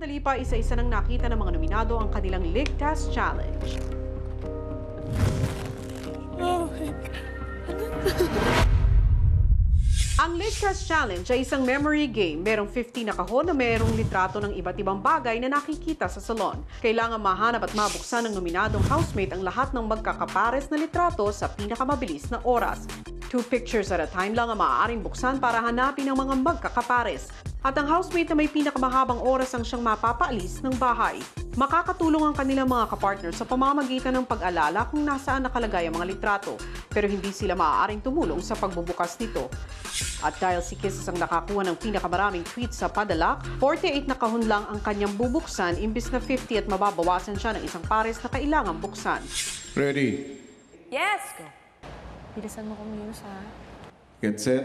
Sandali pa, isa-isa nang nakita ng mga nominado ang kanilang Ligtas Challenge. Ang Ligtas Challenge ay isang memory game. Merong 50 na kahon na merong litrato ng iba't ibang bagay na nakikita sa salon. Kailangan mahanap at mabuksan ng nominadong housemate ang lahat ng magkakapares na litrato sa pinakamabilis na oras. 2 pictures at a time lang ang maaaring buksan para hanapin ang mga magkakapares. At ang housemate na may pinakamahabang oras ang siyang mapapaalis ng bahay. Makakatulong ang kanilang mga kapartner sa pamamagitan ng pag-alala kung nasaan nakalagay ang mga litrato, pero hindi sila maaaring tumulong sa pagbubukas nito. At dahil si Kisses ang nakakuha ng pinakamaraming tweets sa padala, 48 na kahon lang ang kanyang bubuksan imbis na 50 at mababawasan siya ng isang pares na kailangang buksan. Ready? Yes! Bilisan mo kumilos, ha? Get set.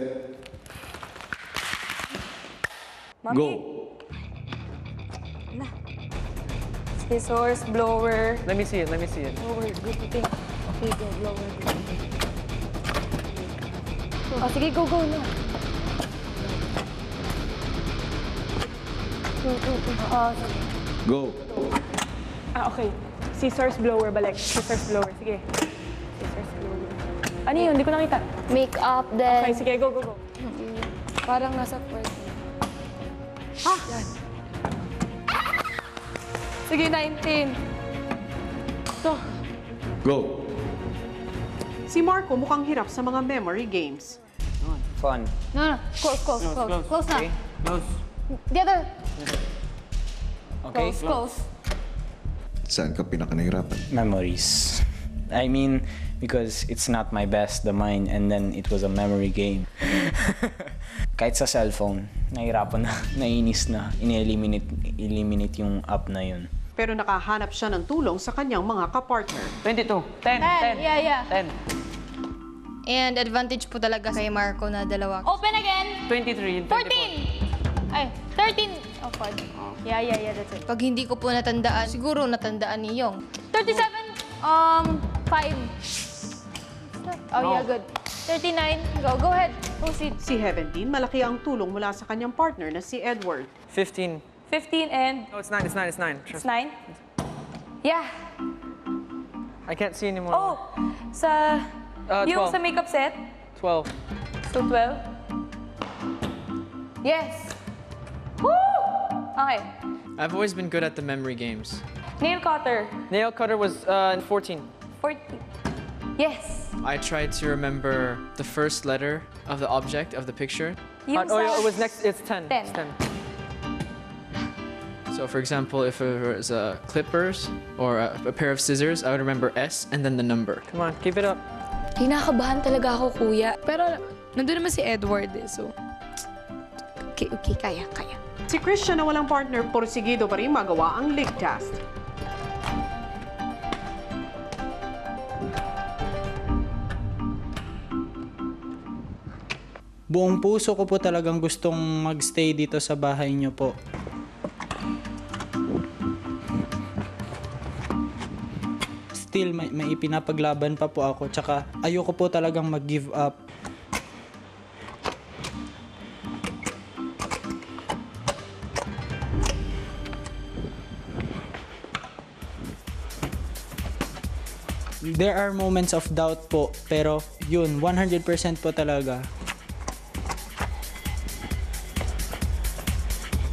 Mami. Go. Ala. Scissors, blower. Let me see it. Blower, good to think. Okay, go, blower. Oh, sige, go na. Sige. Go. Okay. Scissors, blower, balik. Scissors, blower. Sige. Scissors, blower. Ano yun? Hindi ko nakita. Make up, then... Okay, sige, go. Parang nasa first. Yan. Sige, 19. Ito. Go. Si Marco mukhang hirap sa mga memory games. Fun. No. Close na. Okay. Close. The other. Okay. Close. Saan ka pinakanahirapan? Memories. I mean, because it's not my best, the mine, and then it was a memory game. Kahit sa cellphone, nahirapan na, nainis na, eliminate yung app na yun. Pero nakahanap siya ng tulong sa kanyang mga kapartner. 22. 10. Yeah. 10. And advantage po talaga kay Marco na dalawa. Open again! 23. 14! Ay, 13! Oh, 5. Yeah, that's it. Pag hindi ko po natandaan, siguro natandaan ni Yong. 37! 5. Oh, yeah, good. 39. Go ahead. Proceed. Si Heaven din, malaki ang tulong mula sa kanyang partner na si Edward. 15. 15 and... No, it's 9. It's 9. It's 9. It's 9? Yeah. I can't see anymore. Oh! Sa... yung 12. sa makeup set? 12. So, 12? Yes! Woo! Okay. I've always been good at the memory games. Nail cutter. Nail cutter was 14. 40. Yes! I tried to remember the first letter of the object of the picture. Yung Yeah, sa... it was next. It's 10. 10. It's 10. So for example, if it was clippers or a pair of scissors, I would remember S and then the number. Come on, keep it up. Kinakabahan talaga ako, kuya. Pero nandun naman si Edward eh, so... Okay, kaya. Si Christian na walang partner, porsigido pa rin magawa ang Ligtas. Buong puso ko po talagang gustong magstay dito sa bahay niyo po. Still, may ipinapaglaban pa po ako. Tsaka ayoko po talagang mag-give up. There are moments of doubt po, pero yun, 100% po talaga.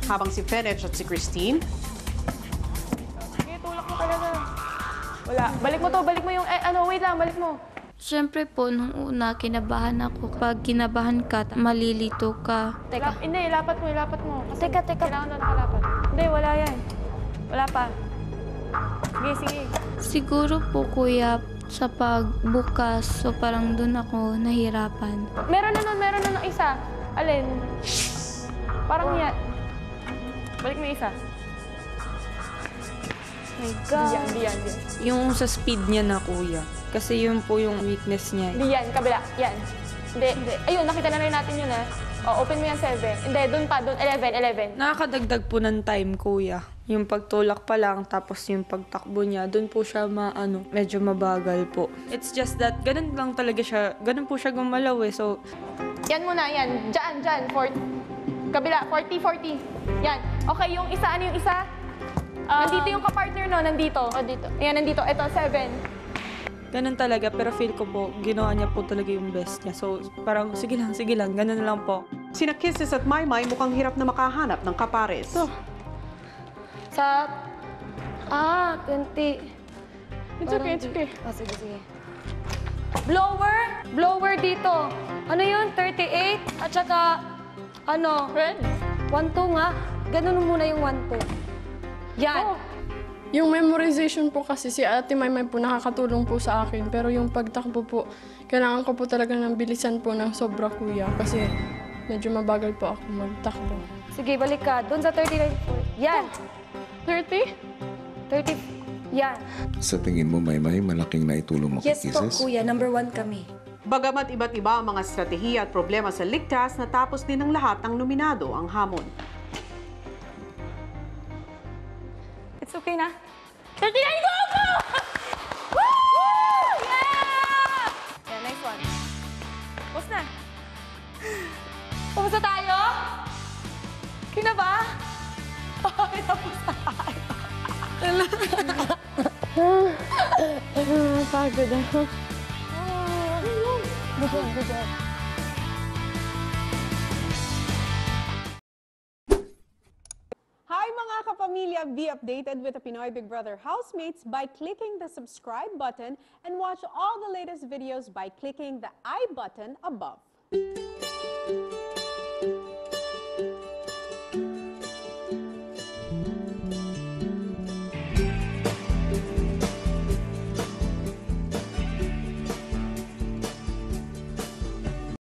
Habang si Fenech at si Christine, Sige, tulak mo talaga. Wala. Balik mo yung... wait lang, balik mo. Siyempre po, nung una, kinabahan ako. Pag kinabahan ka, malilito ka. Hindi, ilapat mo. Kasi Teka. kailangan na nakalapat. Hindi, wala yan. Wala pa. Sige. Siguro po, kuya, sa pagbukas, so parang dun ako nahirapan. Meron na nun isa. Alin? Parang yan. Balik mo yung isa. My God. Hindi yan. Yung sa speed niya na, kuya. Kasi yun po yung weakness niya. Hindi yan, kabila. Yan. Hindi. Ayun, nakita na rin natin yun, ha? O, open mo yan, 7. Hindi, doon pa. 11. Nakakadagdag po ng time, kuya. Yung pagtulak pa lang, tapos yung pagtakbo niya, doon po siya medyo mabagal po. It's just that, ganun lang talaga siya, ganun po siya gumalaw eh, so... Yan muna, yan. Diyan. 40. Kabila, 40. Yan. Okay, yung isa, ano yung isa? Nandito yung kapartner, no? Nandito. Oh, dito. Ayan, nandito. Ito, 7. Ganun talaga, pero feel ko po, ginawa niya po talaga yung best niya. So, parang, sige lang, ganun lang po. Sina Kisses at Maymay mukhang hirap na makahanap ng kapares. Sa... 20. It's okay, it's okay. Oh, sige. Blower dito. Ano yun? 38? At saka, Red. 1-2 nga. Ganun muna yung 1-2. Yan. Oh. Yung memorization po kasi si Ate Maymay po nakakatulong po sa akin. Pero yung pagtakbo po, kailangan ko po talaga ng bilisan po ng sobra, kuya. Kasi medyo mabagal po ako magtakbo. Sige, balik ka. Doon sa 39. Yan. 30? 30. Yan. Sa tingin mo, Maymay, malaking naitulong mo kay Kisses? Kuya. Number 1 kami. Bagamat iba't iba ang mga estratehiya at problema sa ligtas, natapos din ng lahat ng nominado ang hamon. It's okay na. 39, go! Woo! Yeah! Yeah, nice one. Tapos na. Tapos na tayo? Kina ba? Okay, tapos na tayo. Pagod ako. Good job. Hi mga kapamilya! Be updated with the Pinoy Big Brother housemates by clicking the subscribe button and watch all the latest videos by clicking the I button above.